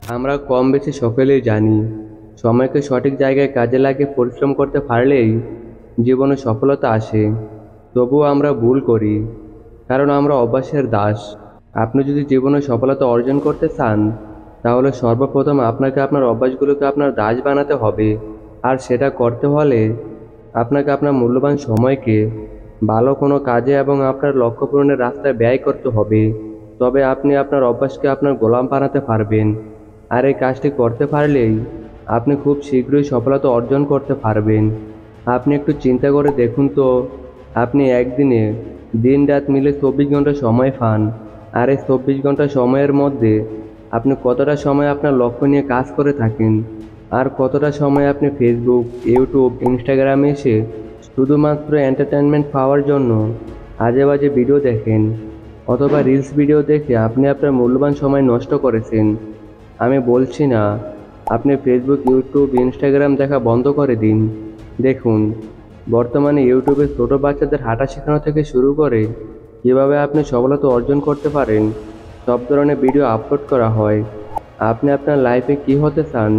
আমরা কম বেশি সকলেই জানি, সময়কে সঠিক জায়গায় কাজে লাগিয়ে পরিশ্রম করতে পারলেই জীবনে সফলতা আসে। তবুও আমরা ভুল করি, কারণ আমরা অভ্যাসের দাস। আপনি যদি জীবনে সফলতা অর্জন করতে চান, তাহলে সর্বপ্রথম আপনাকে আপনার অভ্যাসগুলোকে আপনার দাস বানাতে হবে। আর সেটা করতে হলে আপনাকে আপনার মূল্যবান সময়কে ভালো কোনো কাজে এবং আপনার লক্ষ্য পূরণের রাস্তায় ব্যয় করতে হবে। তবে আপনি আপনার অভ্যাসকে আপনার গোলাম বানাতে পারবেন। আর এই কাজটি করতে পারলেই আপনি খুব শীঘ্রই সফলতা অর্জন করতে পারবেন। আপনি একটু চিন্তা করে দেখুন তো, আপনি একদিনে দিন রাত মিলে 24 ঘন্টা সময় পান। আর এই 24 ঘন্টা সময়ের মধ্যে আপনি কতটা সময় আপনার লক্ষ্য নিয়ে কাজ করে থাকেন, আর কতটা সময় আপনি ফেসবুক, ইউটিউব, ইনস্টাগ্রামে এসে শুধুমাত্র এন্টারটেনমেন্ট পাওয়ার জন্য আজে বাজে ভিডিও দেখেন, অথবা রিলস ভিডিও দেখে আপনি আপনার মূল্যবান সময় নষ্ট করেছেন। আমি বলছি না আপনি ফেসবুক, ইউটিউব, ইনস্টাগ্রাম দেখা বন্ধ করে দিন। দেখুন, বর্তমানে ইউটিউবে ছোট বাচ্চাদের হাঁটা শেখানো থেকে শুরু করে কীভাবে আপনি সফলতা অর্জন করতে পারেন, সব ধরনের ভিডিও আপলোড করা হয়। আপনি আপনার লাইফে কী হতে চান,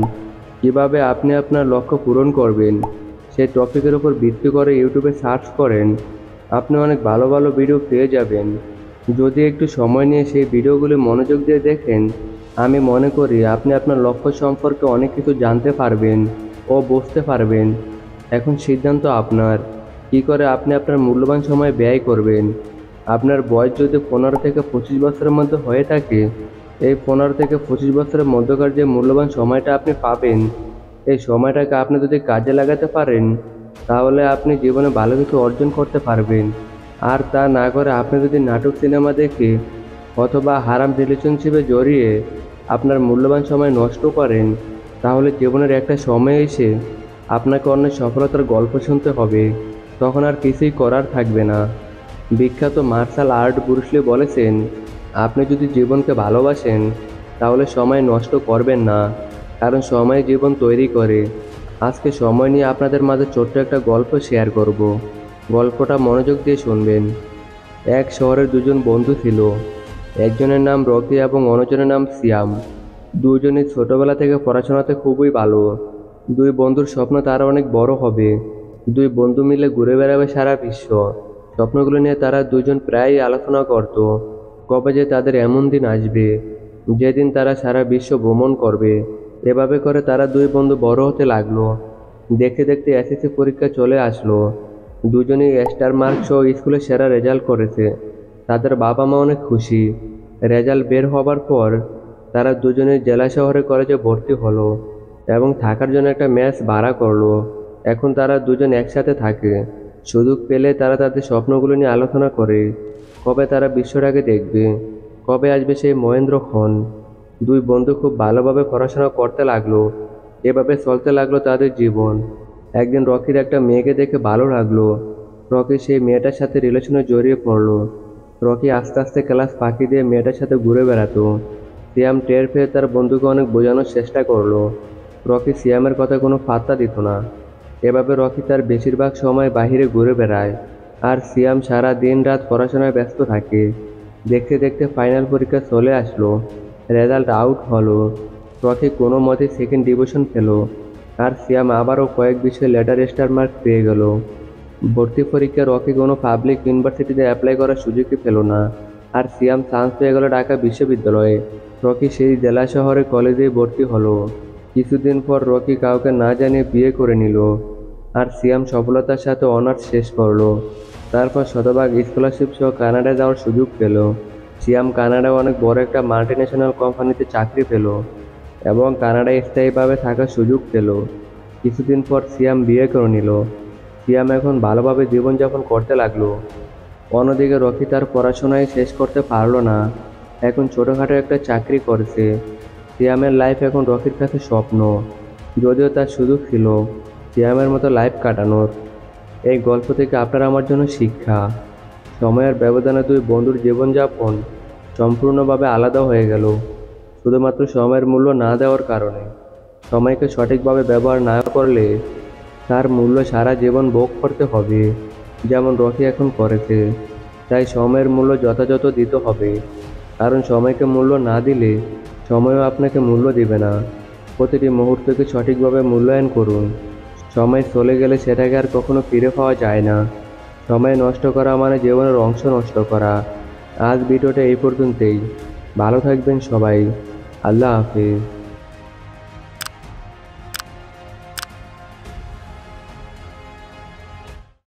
কিভাবে আপনি আপনার লক্ষ্য পূরণ করবেন, সেই টপিকের উপর ভিত্তি করে ইউটিউবে সার্চ করেন। আপনি অনেক ভালো ভালো ভিডিও পেয়ে যাবেন। যদি একটু সময় নিয়ে সেই ভিডিওগুলি মনোযোগ দিয়ে দেখেন, আমি মনে করি আপনি আপনার লক্ষ্য সম্পর্কে অনেক কিছু জানতে পারবেন ও বুঝতে পারবেন। এখন সিদ্ধান্ত আপনার, কী করে আপনি আপনার মূল্যবান সময় ব্যয় করবেন। আপনার বয়স যদি 15 থেকে 25 বছরের মধ্যে হয়ে থাকে, এই 15 থেকে 25 বছরের মধ্যকার যে মূল্যবান সময়টা আপনি পাবেন, এই সময়টাকে আপনি যদি কাজে লাগাতে পারেন, তাহলে আপনি জীবনে ভালো কিছু অর্জন করতে পারবেন। আর তা না করে আপনি যদি নাটক, সিনেমা দেখে অথবা হারাম রিলেশনশিপে জড়িয়ে আপনার মূল্যবান সময় নষ্ট করেন, তাহলে জীবনের একটা সময় এসে আপনাকে অন্য সফলতার গল্প শুনতে হবে। তখন আর কিছুই করার থাকবে না। বিখ্যাত মার্শাল আর্ট ব্রুস লি বলেছেন, আপনি যদি জীবনকে ভালোবাসেন, তাহলে সময় নষ্ট করবেন না, কারণ সময় জীবন তৈরি করে। আজকে সময় নিয়ে আপনাদের মাঝে ছোট্ট একটা গল্প শেয়ার করব। গল্পটা মনোযোগ দিয়ে শুনবেন। এক শহরের দুজন বন্ধু ছিল। একজনের নাম রকি এবং অন্যজনের নাম সিয়াম। দুজনই ছোটবেলা থেকে পড়াশোনাতে খুবই ভালো। দুই বন্ধুর স্বপ্ন তারা অনেক বড় হবে। দুই বন্ধু মিলে ঘুরে বেড়াবে সারা বিশ্ব। স্বপ্নগুলো নিয়ে তারা দুজন প্রায়ই আলোচনা করত, কবে যে তাদের এমন দিন আসবে যেদিন তারা সারা বিশ্ব ভ্রমণ করবে। এভাবে করে তারা দুই বন্ধু বড় হতে লাগলো। দেখতে দেখতে এসএসসি পরীক্ষা চলে আসলো। দুজনেই স্টার মার্ক সহ স্কুলে সেরা রেজাল্ট করেছে। তাদের বাবা মা অনেক খুশি। রেজাল্ট বের হবার পর তারা দুজনেই জেলা শহরে কলেজে ভর্তি হলো এবং থাকার জন্য একটা মেস ভাড়া করলো। এখন তারা দুজন একসাথে থাকে। সুযোগ পেলে তারা তাদের স্বপ্নগুলো নিয়ে আলোচনা করে, কবে তারা বিশ্বটাকে দেখবে, কবে আসবে সেই মহেন্দ্রক্ষণ। দুই বন্ধু খুব ভালোভাবে পড়াশোনা করতে লাগলো। এভাবে চলতে লাগলো তাদের জীবন। একদিন রকির একটা মেয়েকে দেখে ভালো লাগলো। রকি সেই মেয়েটার সাথে রিলেশনে জড়িয়ে পড়লো। রকি আস্তে আস্তে ক্লাস ফাঁকি দিয়ে মেয়েটার সাথে ঘুরে বেড়াতো। সিয়াম টের পেয়ে তার বন্ধুকে অনেক বোঝানোর চেষ্টা করলো। রকি সিয়ামের কথা কোনো পাত্তা দিত না। এভাবে রকি তার বেশিরভাগ সময় বাইরে ঘুরে বেড়ায়, আর সিয়াম সারা দিন রাত পড়াশোনায় ব্যস্ত থাকে। দেখতে দেখতে ফাইনাল পরীক্ষা চলে আসলো। রেজাল্ট আউট হলো। রকি কোনো মতে সেকেন্ড ডিভিশন পেল, আর সিয়াম আবারও কয়েক বিষয়ে লেটার স্টার মার্ক পেয়ে গেল। ভর্তি পরীক্ষায় রকি কোনো পাবলিক ইউনিভার্সিটিতে অ্যাপ্লাই করার সুযোগই পেল না, আর সিয়াম চান্স পেয়ে গেল ঢাকা বিশ্ববিদ্যালয়ে। রকি সেই জেলা শহরে কলেজেই ভর্তি হলো। কিছুদিন পর রকি কাউকে না জানিয়ে বিয়ে করে নিল, আর সিয়াম সফলতার সাথে অনার্স শেষ করলো। তারপর শতভাগ স্কলারশিপ সহ কানাডায় যাওয়ার সুযোগ পেল। সিয়াম কানাডায় অনেক বড় একটা মাল্টিন্যাশনাল কোম্পানিতে চাকরি পেল এবং কানাডায় স্থায়ীভাবে থাকার সুযোগ পেল। কিছুদিন পর সিয়াম বিয়ে করে নিল। সিয়াম এখন ভালোভাবে জীবনযাপন করতে লাগলো। অন্যদিকে রকি তার পড়াশোনায় শেষ করতে পারলো না। এখন ছোটোখাটো একটা চাকরি করছে। সিয়ামের লাইফ এখন রকির কাছে স্বপ্ন, যদিও তার সুযোগ ছিল সিয়ামের মতো লাইফ কাটানোর। এই গল্প থেকে আপনার আমার জন্য শিক্ষা, সময়ের ব্যবধানে দুই বন্ধুর জীবনযাপন সম্পূর্ণভাবে আলাদা হয়ে গেল, শুধুমাত্র সময়ের মূল্য না দেওয়ার কারণে। সময়কে সঠিকভাবে ব্যবহার না করলে তার মূল্য সারা জীবন ভোগ করতে হবে, যেমন রকি এখন করেছে। তাই সময়ের মূল্য যথাযথ দিতে হবে, কারণ সময়কে মূল্য না দিলে সময়ও আপনাকে মূল্য দিবে না। প্রতিটি মুহূর্তকে সঠিকভাবে মূল্যায়ন করুন। সময় চলে গেলে সেটাকে আর কখনো ফিরে পাওয়া যায় না। সময় নষ্ট করা মানে জীবনের অংশ নষ্ট করা। আজ ভিডিওটা এই পর্যন্তই। ভালো থাকবেন সবাই। আল্লাহ হাফিজ।